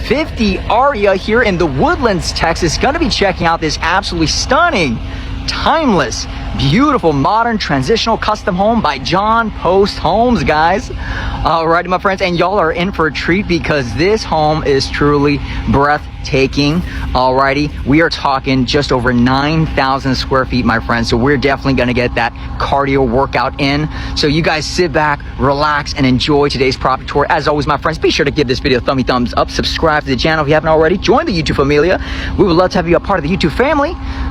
50 area here in the Woodlands, Texas. Gonna be checking out this absolutely stunning, timeless, beautiful, modern, transitional custom home by John Post Homes, guys. Alrighty, my friends, and y'all are in for a treat because this home is truly breathtaking. Alrighty, we are talking just over 9,000 square feet, my friends, so we're definitely gonna get that cardio workout in. So you guys sit back, relax, and enjoy today's property tour. As always, my friends, be sure to give this video a thumbs up, subscribe to the channel if you haven't already, join the YouTube familia. We would love to have you a part of the YouTube family.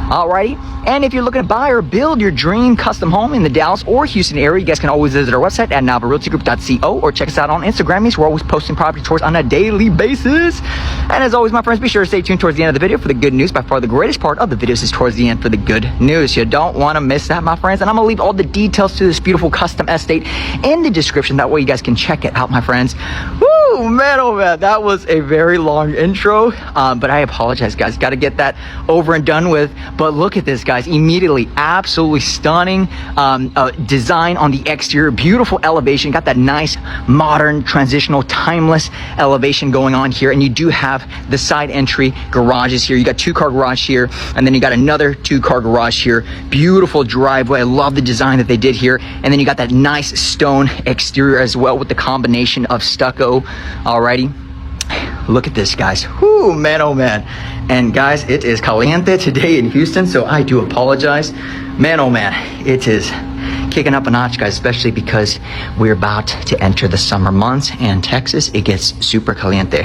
Alrighty, and if you're looking to buy or build your dream custom home in the Dallas or Houston area, you guys can always visit our website at navarealtygroup.co or check us out on Instagram. We're always posting property tours on a daily basis. And as always, my friends, be sure to stay tuned towards the end of the video for the good news. By far the greatest part of the videos is towards the end for the good news. You don't want to miss that, my friends. And I'm gonna leave all the details to this beautiful custom estate in the description. That way you guys can check it out, my friends. Woo, man, oh man, that was a very long intro, but I apologize, guys. Got to get that over and done with. But look at this, guys. Immediately, absolutely stunning design on the exterior. Beautiful elevation. Got that nice, modern, transitional, timeless elevation going on here. And you do have the side entry garages here. You got 2-car garage here, and then you got another 2-car garage here. Beautiful driveway. I love the design that they did here. And then you got that nice stone exterior as well with the combination of stucco. Alrighty. Look at this, guys. Whoo, man, oh man. And guys, it is caliente today in Houston, so I do apologize. Man, oh man, it is kicking up a notch, guys, especially because we're about to enter the summer months, and Texas, it gets super caliente.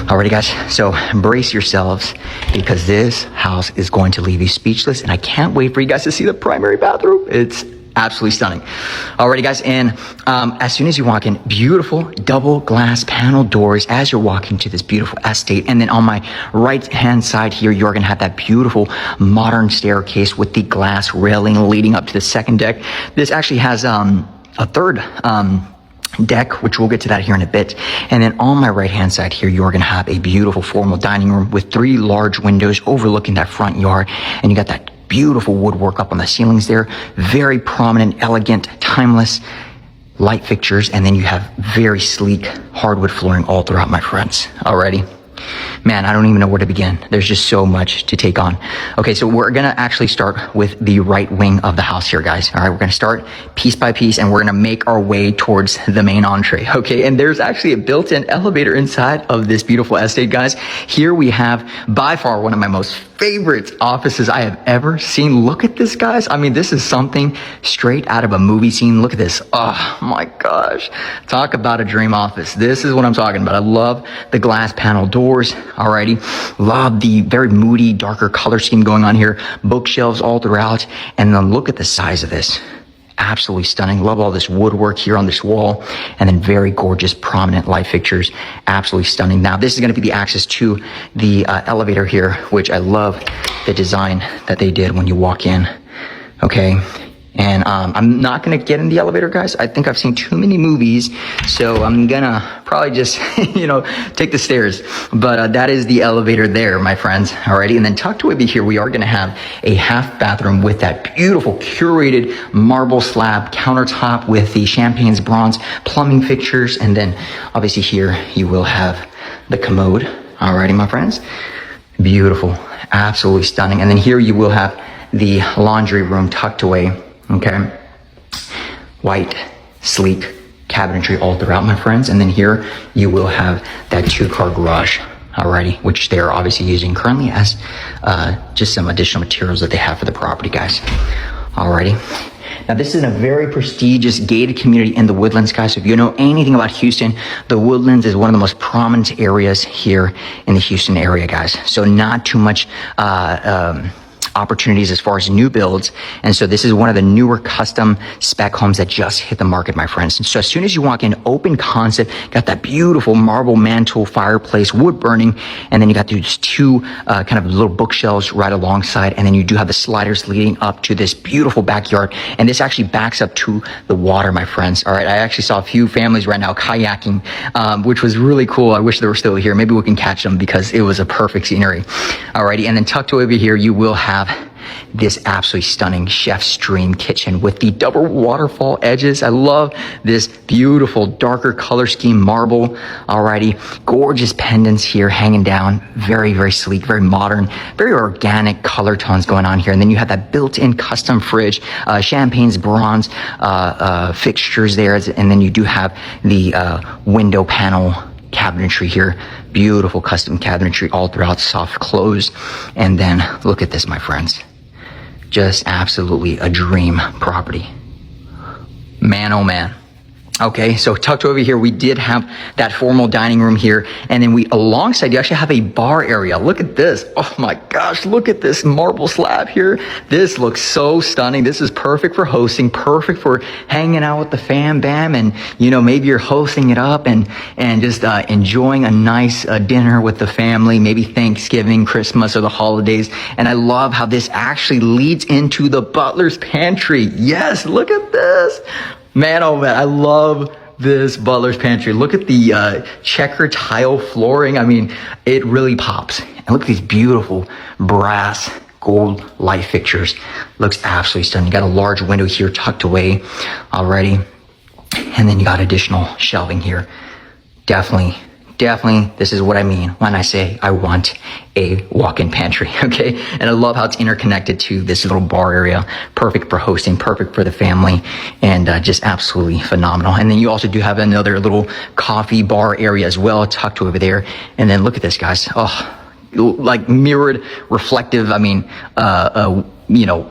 Alrighty, guys, so brace yourselves because this house is going to leave you speechless, and I can't wait for you guys to see the primary bathroom. It's absolutely stunning. Alrighty, guys, and as soon as you walk in, beautiful double glass panel doors as you're walking to this beautiful estate. And then on my right hand side here, you're gonna have that beautiful modern staircase with the glass railing leading up to the second deck. This actually has a third deck, which we'll get to that here in a bit. And then on my right hand side here, you're gonna have a beautiful formal dining room with 3 large windows overlooking that front yard. And you got that beautiful woodwork up on the ceilings there. Very prominent, elegant, timeless light fixtures. And then you have very sleek hardwood flooring all throughout, my friends. Alrighty. Man, I don't even know where to begin. There's just so much to take on. Okay, so we're gonna actually start with the right wing of the house here, guys. All right, we're gonna start piece by piece, and we're gonna make our way towards the main entree. Okay, and there's actually a built-in elevator inside of this beautiful estate, guys. Here we have by far one of my most favorite offices I have ever seen. Look at this, guys. I mean, this is something straight out of a movie scene. Look at this. Oh my gosh. Talk about a dream office. This is what I'm talking about. I love the glass panel doors. Alrighty. Love the very moody, darker color scheme going on here. Bookshelves all throughout. And then look at the size of this. Absolutely stunning. Love all this woodwork here on this wall, and then very gorgeous prominent light fixtures. Absolutely stunning. Now this is going to be the access to the elevator here, which I love the design that they did when you walk in. Okay, and I'm not going to get in the elevator, guys. I think I've seen too many movies, so I'm gonna probably just take the stairs. But that is the elevator there, my friends. Alrighty, and then tucked away here, we are going to have a half bathroom with that beautiful curated marble slab countertop with the champagne's bronze plumbing fixtures. And then obviously here you will have the commode. Alrighty, my friends. Beautiful, absolutely stunning. And then here you will have the laundry room tucked away. Okay, white, sleek cabinetry all throughout, my friends. And then here you will have that 2-car garage, alrighty, which they are obviously using currently as just some additional materials that they have for the property, guys. Alrighty. Now this is a very prestigious gated community in the Woodlands, guys. So if you know anything about Houston, the Woodlands is one of the most prominent areas here in the Houston area, guys. So not too much opportunities as far as new builds. And so this is one of the newer custom spec homes that just hit the market, my friends. And so as soon as you walk in, open concept, got that beautiful marble mantle, fireplace, wood burning, and then you got these 2 kind of little bookshelves right alongside, and then you do have the sliders leading up to this beautiful backyard. And this actually backs up to the water, my friends. All right, I actually saw a few families right now kayaking, which was really cool. I wish they were still here. Maybe we can catch them because it was a perfect scenery. Alrighty, and then tucked away over here, you will have this absolutely stunning chef's dream kitchen with the double waterfall edges. I love this beautiful darker color scheme marble. Alrighty, gorgeous pendants here hanging down. Very, very sleek, very modern, very organic color tones going on here. And then you have that built-in custom fridge, champagne's bronze fixtures there. And then you do have the window panel cabinetry here. Beautiful custom cabinetry all throughout, soft close. And then look at this, my friends. Just absolutely a dream property. Man, oh man. Okay, so tucked over here, we did have that formal dining room here. And then alongside, you actually have a bar area. Look at this. Oh my gosh, look at this marble slab here. This looks so stunning. This is perfect for hosting, perfect for hanging out with the fam bam. And, you know, maybe you're hosting it up and just enjoying a nice dinner with the family, maybe Thanksgiving, Christmas, or the holidays. And I love how this actually leads into the butler's pantry. Yes, look at this. Man, oh man, I love this butler's pantry. Look at the checker tile flooring. I mean, it really pops. And look at these beautiful brass gold light fixtures. Looks absolutely stunning. You got a large window here tucked away already. And then you got additional shelving here. Definitely, this is what I mean when I say I want a walk-in pantry, okay? And I love how it's interconnected to this little bar area. Perfect for hosting, perfect for the family, and just absolutely phenomenal. And then you also do have another little coffee bar area as well, tucked over there. And then look at this, guys. Oh, like mirrored, reflective, I mean, you know,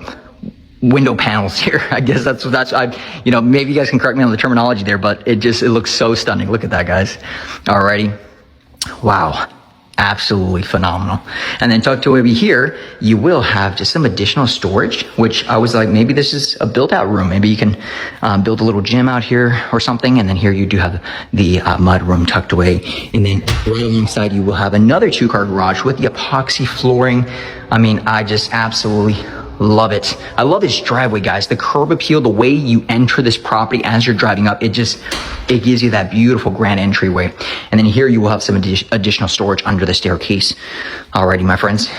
window panels here. I guess that's you know, maybe you guys can correct me on the terminology there, but it looks so stunning. Look at that, guys. Alrighty. Wow. Absolutely phenomenal. And then tucked away over here, you will have just some additional storage, which I was like, maybe this is a built out room. Maybe you can build a little gym out here or something. And then here you do have the mud room tucked away. And then right alongside you will have another 2-car garage with the epoxy flooring. I mean, I just absolutely love it. I love this driveway, guys. The curb appeal, the way you enter this property as you're driving up, it gives you that beautiful grand entryway. And then here you will have some additional storage under the staircase. Alrighty, my friends.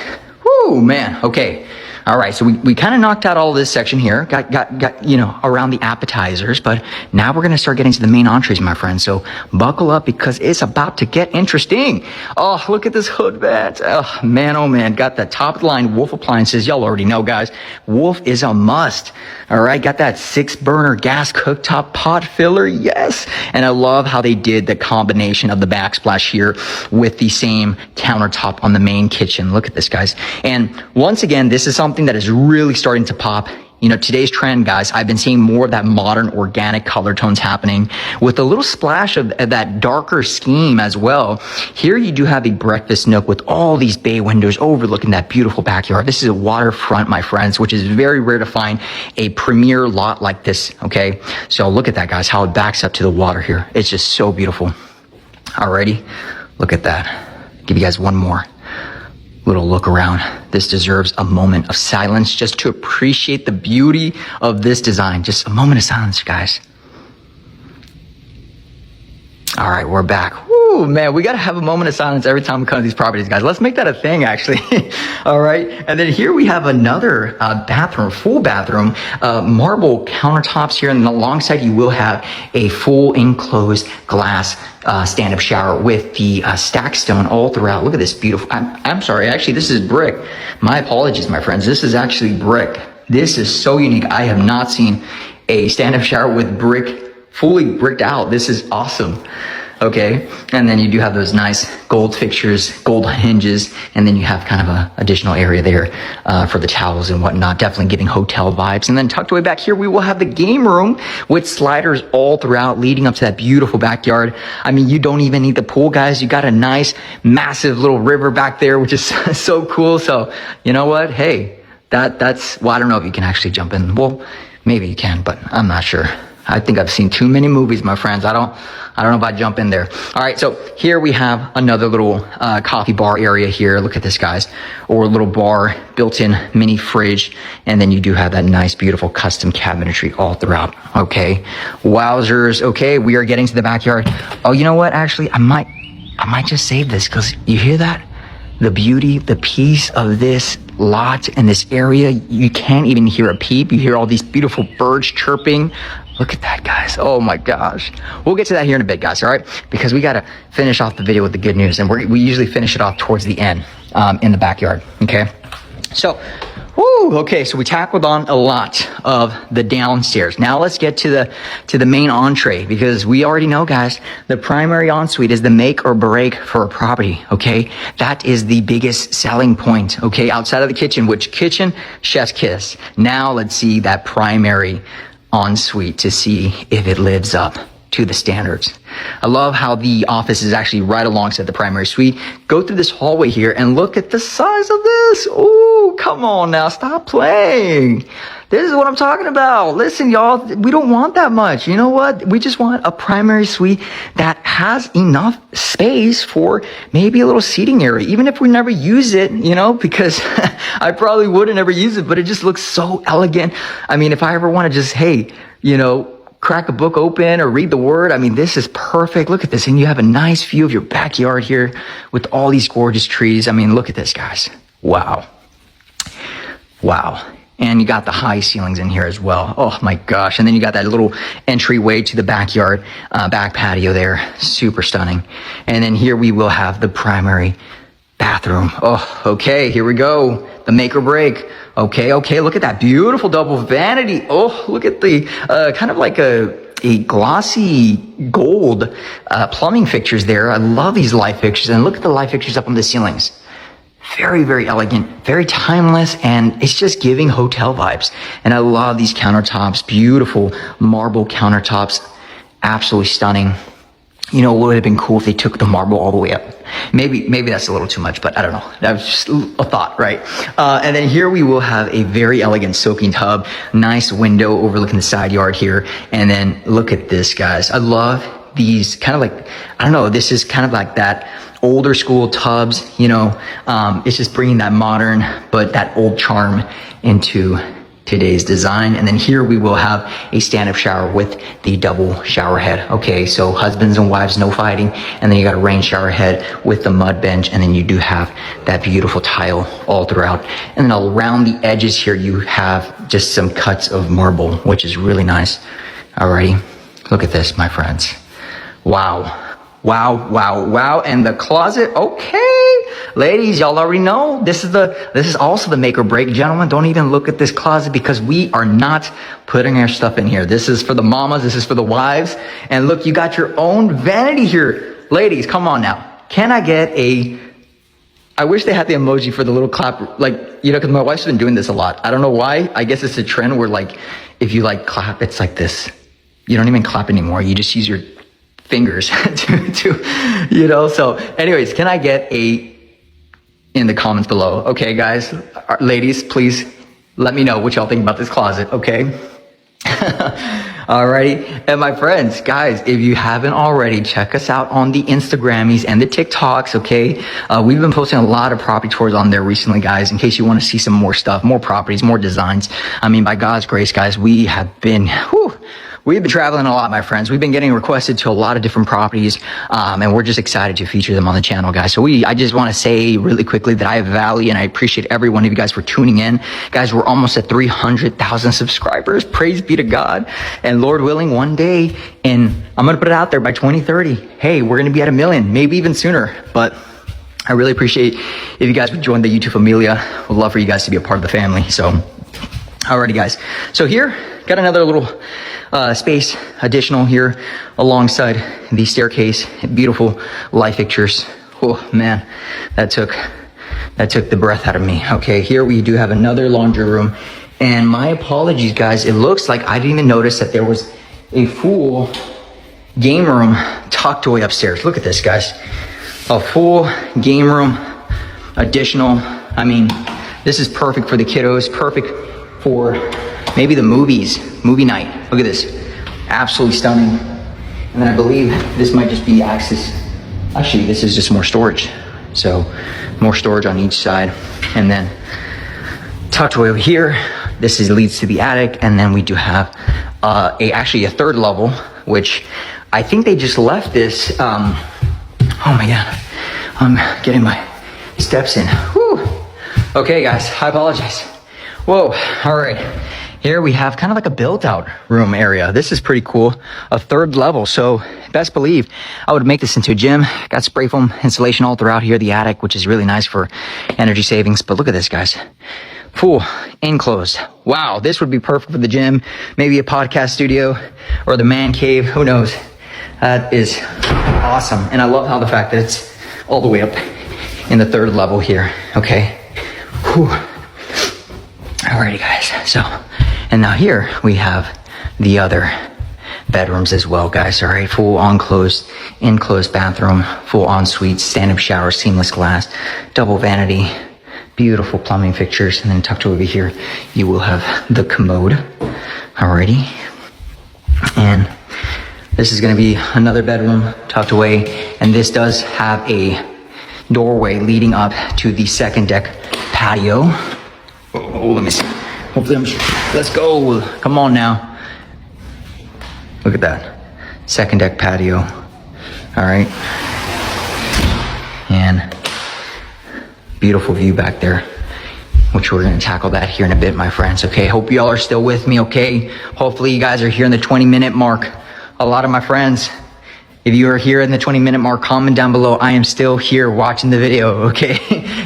Whoo, man. Okay. All right, so we kind of knocked out all of this section here, got you know, around the appetizers, but now we're going to start getting to the main entrees, my friends. So buckle up because it's about to get interesting. Oh, look at this hood vent. Oh man, got that top of the line Wolf appliances. Y'all already know, guys. Wolf is a must. All right, got that 6-burner gas cooktop pot filler. Yes, and I love how they did the combination of the backsplash here with the same countertop on the main kitchen. Look at this, guys. And once again, this is something that is really starting to pop. You know, today's trend, guys, I've been seeing more of that modern organic color tones happening with a little splash of that darker scheme as well. Here you do have a breakfast nook with all these bay windows overlooking that beautiful backyard. This is a waterfront, my friends, which is very rare to find a premier lot like this, okay? So look at that, guys, how it backs up to the water here. It's just so beautiful. Alrighty, look at that. Give you guys one more little look around. This deserves a moment of silence just to appreciate the beauty of this design. Just a moment of silence, guys. All right, we're back. Woo, man, we got to have a moment of silence every time we come to these properties, guys. Let's make that a thing, actually. All right, and then here we have another bathroom, full bathroom, marble countertops here, and alongside you will have a full enclosed glass stand-up shower with the stack stone all throughout. Look at this beautiful, I'm sorry, actually, this is brick. My apologies, my friends. This is actually brick. This is so unique. I have not seen a stand-up shower with brick, fully bricked out. This is awesome. Okay, and then you do have those nice gold fixtures, gold hinges, and then you have kind of a additional area there for the towels and whatnot, definitely giving hotel vibes. And then tucked away back here, we will have the game room with sliders all throughout, leading up to that beautiful backyard. I mean, you don't even need the pool, guys. You got a nice, massive little river back there, which is so cool. So, you know what? Hey, that's, well, I don't know if you can actually jump in. Well, maybe you can, but I'm not sure. I think I've seen too many movies, my friends. I don't know if I'd jump in there. All right, so here we have another little coffee bar area here. Look at this, guys. Or a little bar, built-in mini fridge, and then you do have that nice, beautiful custom cabinetry all throughout. Okay, wowzers. Okay, we are getting to the backyard. Oh, you know what? Actually, I might just save this because you hear that? The beauty, the peace of this lot in this area. You can't even hear a peep. You hear all these beautiful birds chirping. Look at that, guys. Oh my gosh. We'll get to that here in a bit, guys, all right? Because we got to finish off the video with the good news, and we usually finish it off towards the end in the backyard, okay? So, okay, so we tackled on a lot of the downstairs. Now let's get to the main entree, because we already know, guys, the primary ensuite is the make or break for a property, okay? That is the biggest selling point, okay? Outside of the kitchen, which kitchen, chef's kiss. Now let's see that primary ensuite to see if it lives up to the standards. I love how the office is actually right alongside the primary suite. Go through this hallway here and look at the size of this. Oh, come on now, stop playing. This is what I'm talking about. Listen, y'all, we don't want that much. You know what? We just want a primary suite that has enough space for maybe a little seating area, even if we never use it, you know, because I probably wouldn't ever use it, but it just looks so elegant. I mean, if I ever want to just, hey, you know, crack a book open or read the word, I mean, this is perfect. Look at this. And you have a nice view of your backyard here with all these gorgeous trees. I mean, look at this, guys. Wow. Wow. And you got the high ceilings in here as well. Oh my gosh. And then you got that little entryway to the backyard, back patio there. Super stunning. And then here we will have the primary bathroom. Oh, okay. Here we go. The make or break. Okay. Look at that beautiful double vanity. Oh, look at the, kind of like a glossy gold, plumbing fixtures there. I love these light fixtures, and look at the light fixtures up on the ceilings. Very, very elegant, very timeless, and it's just giving hotel vibes. And I love these countertops, beautiful marble countertops, absolutely stunning. You know, it would have been cool if they took the marble all the way up. Maybe that's a little too much, but I don't know. That was just a thought, right? And then here we will have a very elegant soaking tub, nice window overlooking the side yard here. And then look at this, guys. I love these kind of like, I don't know, this is kind of like that older school tubs, you know. It's just bringing that modern, but that old charm into today's design. And then here we will have a stand-up shower with the double shower head. Okay, so husbands and wives, no fighting. And then you got a rain shower head with the mud bench. And then you do have that beautiful tile all throughout. And then around the edges here, you have just some cuts of marble, which is really nice. Alrighty, look at this, my friends. Wow. And the closet, okay. Ladies, y'all already know this is also the make or break. Gentlemen, don't even look at this closet, because we are not putting our stuff in here. This is for the mamas, this is for the wives. And look, you got your own vanity here. Ladies, come on now. Can I get I wish they had the emoji for the little clap, like, you know, because my wife's been doing this a lot. I don't know why. I guess it's a trend where, like, if you like clap, it's like this. You don't even clap anymore. You just use your fingers to you know. So anyways, can I get in the comments below? Okay, guys, ladies, please let me know what y'all think about this closet, okay? Alrighty. And my friends, guys, if you haven't already, check us out on the Instagrammies and the TikToks, okay? We've been posting a lot of property tours on there recently, guys, in case you want to see some more stuff, more properties, more designs. I mean, by God's grace, guys, we've been traveling a lot, my friends. We've been getting requested to a lot of different properties, and we're just excited to feature them on the channel, guys. So I just want to say really quickly that I value and I appreciate every one of you guys for tuning in. Guys, we're almost at 300,000 subscribers. Praise be to God. And Lord willing, one day, and I'm going to put it out there, by 2030, hey, we're going to be at 1 million, maybe even sooner. But I really appreciate if you guys would join the YouTube familia. Would love for you guys to be a part of the family. So, alrighty, guys. So here, got another little space additional here alongside the staircase. Beautiful light fixtures. Oh man, that took the breath out of me. Okay, here we do have another laundry room. And my apologies, guys. It looks like I didn't even notice that there was a full game room tucked away upstairs. Look at this, guys. A full game room, additional. I mean, this is perfect for the kiddos, perfect for maybe the movie night. Look at this, absolutely stunning. And then I believe this might just be access. Actually, this is just more storage. So more storage on each side. And then tucked away over here, leads to the attic. And then we do have actually a third level, which I think they just left this. Oh my God, I'm getting my steps in. Whew. Okay, guys, I apologize. Whoa, all right. Here we have kind of like a built out room area. This is pretty cool. A 3rd level. So best believe I would make this into a gym. Got spray foam insulation all throughout here, the attic, which is really nice for energy savings. But look at this, guys. Full enclosed. Wow, this would be perfect for the gym, maybe a podcast studio or the man cave. Who knows? That is awesome. And I love how the fact that it's all the way up in the 3rd level here. Okay. Whew. Alrighty, guys. So, and now here we have the other bedrooms as well, guys. All right, full enclosed bathroom, full ensuite, stand-up shower, seamless glass, double vanity, beautiful plumbing fixtures, and then tucked over here, you will have the commode. Alrighty, and this is going to be another bedroom tucked away, and this does have a doorway leading up to the 2nd deck patio. Oh, let me see. Hopefully let's go. Come on now. Look at that. 2nd deck patio. All right. And beautiful view back there, which we're going to tackle that here in a bit, my friends. Okay. Hope y'all are still with me. Okay. Hopefully you guys are here in the 20-minute mark. A lot of my friends, if you are here in the 20-minute mark, comment down below. I am still here watching the video, okay?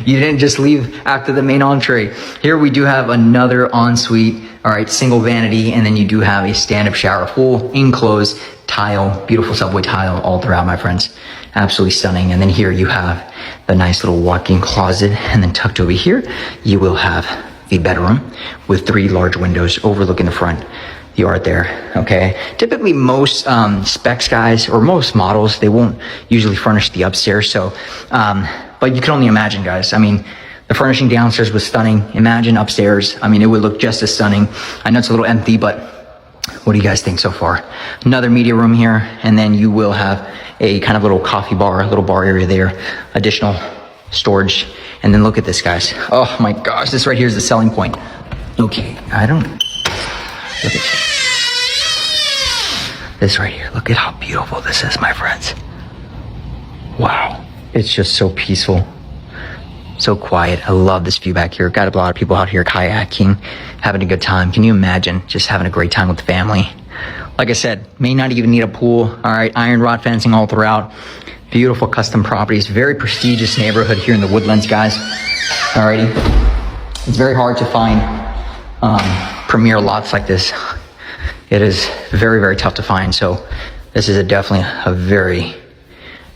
You didn't just leave after the main entree. Here we do have another ensuite, all right, single vanity, and then you do have a stand-up shower, full enclosed tile, beautiful subway tile all throughout, my friends. Absolutely stunning. And then here you have the nice little walk-in closet, and then tucked over here, you will have the bedroom with 3 large windows overlooking the front yard there. Okay, typically most specs guys or most models, they won't usually furnish the upstairs, so but you can only imagine, guys. I mean, the furnishing downstairs was stunning. Imagine upstairs. I mean, it would look just as stunning. I know it's a little empty, but what do you guys think so far? Another media room here, and then you will have a kind of little coffee bar, a little bar area there, additional storage. And then look at this, guys. Oh my gosh, this right here is the selling point. Okay, look at this right here. Look at how beautiful this is, my friends. Wow. It's just so peaceful, so quiet. I love this view back here. Got a lot of people out here kayaking, having a good time. Can you imagine just having a great time with the family? Like I said, may not even need a pool. All right, iron rod fencing all throughout. Beautiful custom properties. Very prestigious neighborhood here in the Woodlands, guys. Alrighty. It's very hard to find premier lots like this. It is very, very tough to find. So this is definitely a very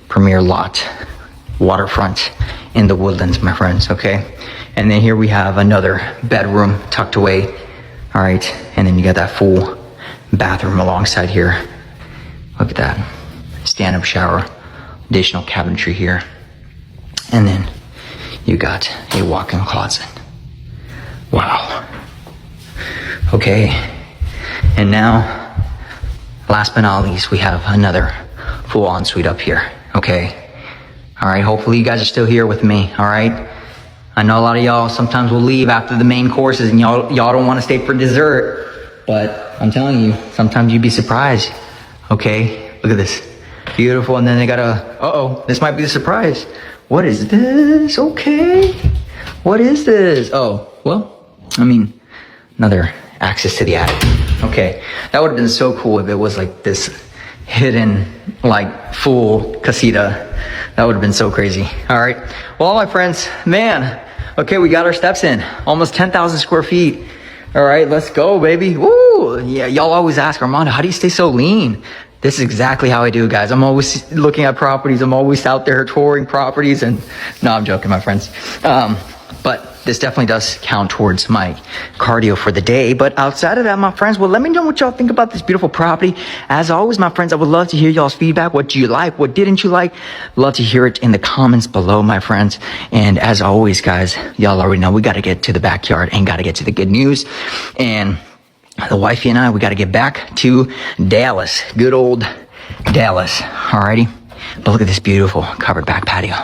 premier lot. Waterfront in the Woodlands, my friends. Okay. And then here we have another bedroom tucked away. All right. And then you got that full bathroom alongside here. Look at that. Stand-up shower. Additional cabinetry here. And then you got a walk-in closet. Wow. Okay, and now, last but not least, we have another full ensuite up here. Okay, all right, hopefully you guys are still here with me. All right, I know a lot of y'all sometimes will leave after the main courses and y'all don't want to stay for dessert, but I'm telling you, sometimes you'd be surprised. Okay, look at this, beautiful. And then they got this might be the surprise. What is this? Okay, what is this? Oh, well, I mean, another access to the attic. Okay, that would have been so cool if it was like this hidden, like, full casita. That would have been so crazy. All right, well, my friends, man, okay, we got our steps in. Almost 10,000 square feet. All right, let's go, baby. Woo! Yeah, y'all always ask, Armando, how do you stay so lean? This is exactly how I do, guys. I'm always looking at properties. I'm always out there touring properties. And no, I'm joking, my friends. But this definitely does count towards my cardio for the day. But outside of that, my friends, well, let me know what y'all think about this beautiful property. As always, my friends, I would love to hear y'all's feedback. What do you like? What didn't you like? Love to hear it in the comments below, my friends. And as always, guys, y'all already know we got to get to the backyard and got to get to the good news. And the wifey and I, we got to get back to Dallas. Good old Dallas. Alrighty. But look at this beautiful covered back patio.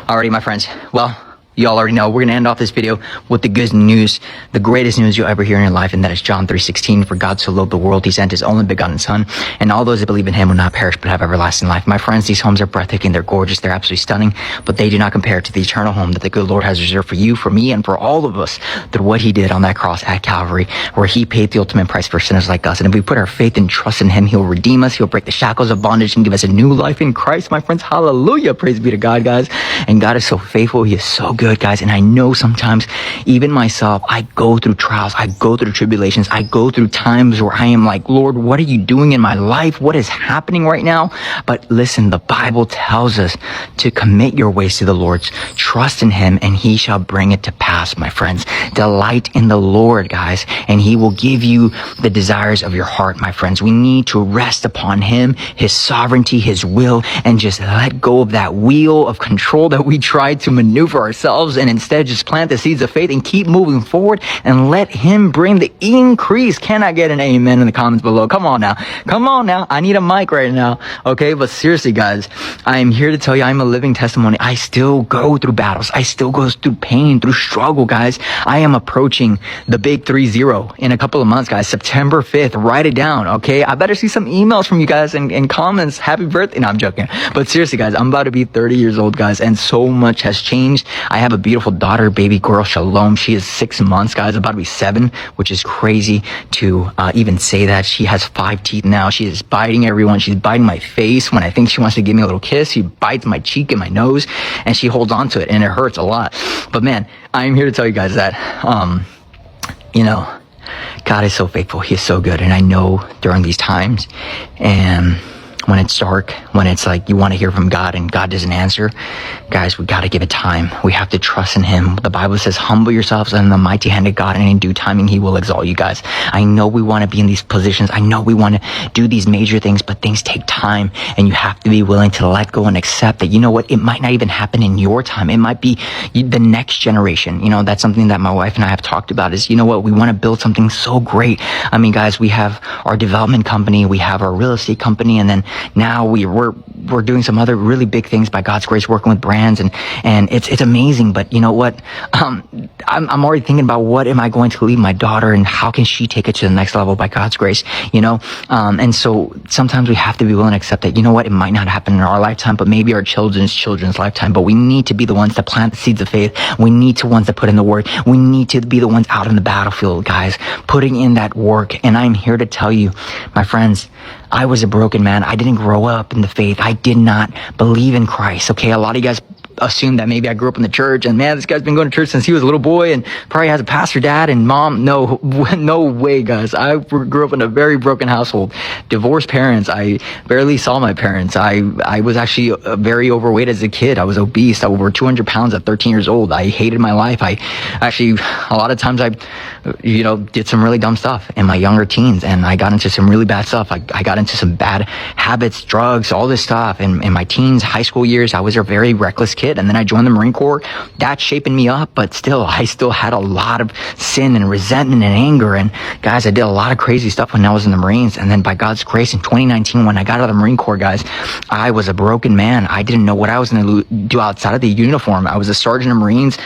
Alrighty, my friends. Well, You all already know. We're going to end off this video with the good news, the greatest news you'll ever hear in your life, and that is John 3:16. For God so loved the world, he sent his only begotten son, and all those that believe in him will not perish but have everlasting life. My friends, these homes are breathtaking. They're gorgeous. They're absolutely stunning, but they do not compare to the eternal home that the good Lord has reserved for you, for me, and for all of us through what he did on that cross at Calvary, where he paid the ultimate price for sinners like us. And if we put our faith and trust in him, he'll redeem us. He'll break the shackles of bondage and give us a new life in Christ, my friends. Hallelujah. Praise be to God, guys. And God is so faithful. He is so good, guys. And I know sometimes, even myself, I go through trials. I go through tribulations. I go through times where I am like, Lord, what are you doing in my life? What is happening right now? But listen, the Bible tells us to commit your ways to the Lord. Trust in him, and he shall bring it to pass, my friends. Delight in the Lord, guys, and he will give you the desires of your heart, my friends. We need to rest upon him, his sovereignty, his will, and just let go of that wheel of control that we try to maneuver ourselves, and instead just plant the seeds of faith and keep moving forward and let him bring the increase. Can I get an amen in the comments below? Come on now. Come on now. I need a mic right now. Okay. But seriously, guys, I am here to tell you I'm a living testimony. I still go through battles. I still go through pain, through struggle, guys. I am approaching the big 3-0 in a couple of months, guys. September 5th. Write it down. Okay. I better see some emails from you guys and comments. Happy birthday. No, I'm joking. But seriously, guys, I'm about to be 30 years old, guys, and so much has changed. I have a beautiful daughter, baby girl, Shalom. She is 6 months, guys, about to be 7, which is crazy to even say that. She has 5 teeth now. She is biting everyone. She's biting my face. When I think she wants to give me a little kiss, she bites my cheek and my nose, and she holds on to it, and it hurts a lot. But man, I'm here to tell you guys that, you know, God is so faithful. He is so good. And I know during these times, and when it's dark, when it's like you want to hear from God and God doesn't answer, guys, we got to give it time. We have to trust in him. The Bible says, humble yourselves in the mighty hand of God, and in due timing he will exalt you, guys. I know we want to be in these positions. I know we want to do these major things, but things take time, and you have to be willing to let go and accept that, you know what, it might not even happen in your time. It might be the next generation. You know, that's something that my wife and I have talked about is, you know what, we want to build something so great. I mean, guys, we have our development company, we have our real estate company, and then now we're doing some other really big things by God's grace, working with brands, and it's amazing. But you know what? I'm already thinking about what am I going to leave my daughter, and how can she take it to the next level by God's grace, you know? And so sometimes we have to be willing to accept that, you know what, it might not happen in our lifetime, but maybe our children's lifetime. But we need to be the ones that plant the seeds of faith. We need to ones that put in the work. We need to be the ones out in the battlefield, guys, putting in that work. And I'm here to tell you, my friends, I was a broken man. I didn't grow up in the faith. I did not believe in Christ. Okay, a lot of you guys assume that maybe I grew up in the church, and man, this guy's been going to church since he was a little boy and probably has a pastor dad and mom. No way, guys. I grew up in a very broken household, divorced parents. I barely saw my parents. I was actually very overweight as a kid. I was obese. I was over 200 pounds at 13 years old. I hated my life. I actually, a lot of times I did some really dumb stuff in my younger teens, and I got into some really bad stuff. I got into some bad habits, drugs, all this stuff. In my teens, high school years, I was a very reckless kid. And then I joined the Marine Corps. That's shaping me up, but still, I still had a lot of sin and resentment and anger. And guys, I did a lot of crazy stuff when I was in the Marines. And then by God's grace, in 2019, when I got out of the Marine Corps, guys, I was a broken man. I didn't know what I was going to do outside of the uniform. I was a sergeant of Marines.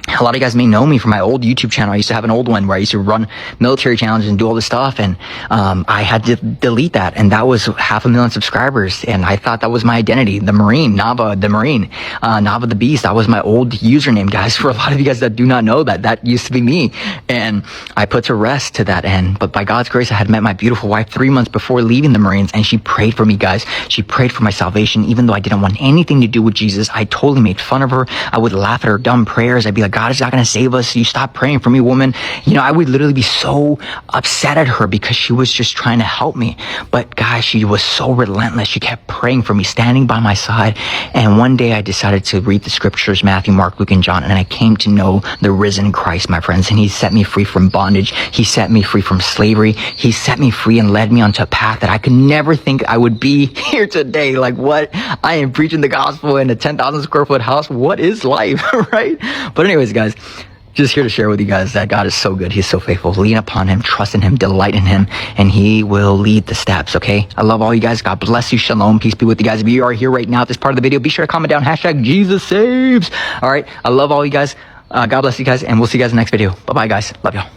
A lot of you guys may know me from my old YouTube channel. I used to have an old one where I used to run military challenges and do all this stuff. And I had to delete that. And that was 500,000 subscribers. And I thought that was my identity. The Marine, Nava, the Marine, Nava the Beast. That was my old username, guys. For a lot of you guys that do not know that used to be me. And I put to rest to that end. But by God's grace, I had met my beautiful wife 3 months before leaving the Marines. And she prayed for me, guys. She prayed for my salvation. Even though I didn't want anything to do with Jesus, I totally made fun of her. I would laugh at her dumb prayers. I'd be like, God is not going to save us. You stop praying for me, woman. You know, I would literally be so upset at her because she was just trying to help me. But guys, she was so relentless. She kept praying for me, standing by my side. And one day I decided to read the scriptures, Matthew, Mark, Luke, and John. And I came to know the risen Christ, my friends. And he set me free from bondage. He set me free from slavery. He set me free and led me onto a path that I could never think I would be here today. Like, what? I am preaching the gospel in a 10,000 square foot house. What is life, right? But anyways, guys, Just here to share with you guys that God is so good. He's so faithful. Lean upon him, trust in him, delight in him, and he will lead the steps, okay? I love all you guys. God bless you. Shalom. Peace be with you guys. If you are here right now at this part of the video, be sure to comment down hashtag Jesus saves. All right. I love all you guys. God bless you guys, and we'll see you guys in the next video. Bye-bye, guys. Love y'all.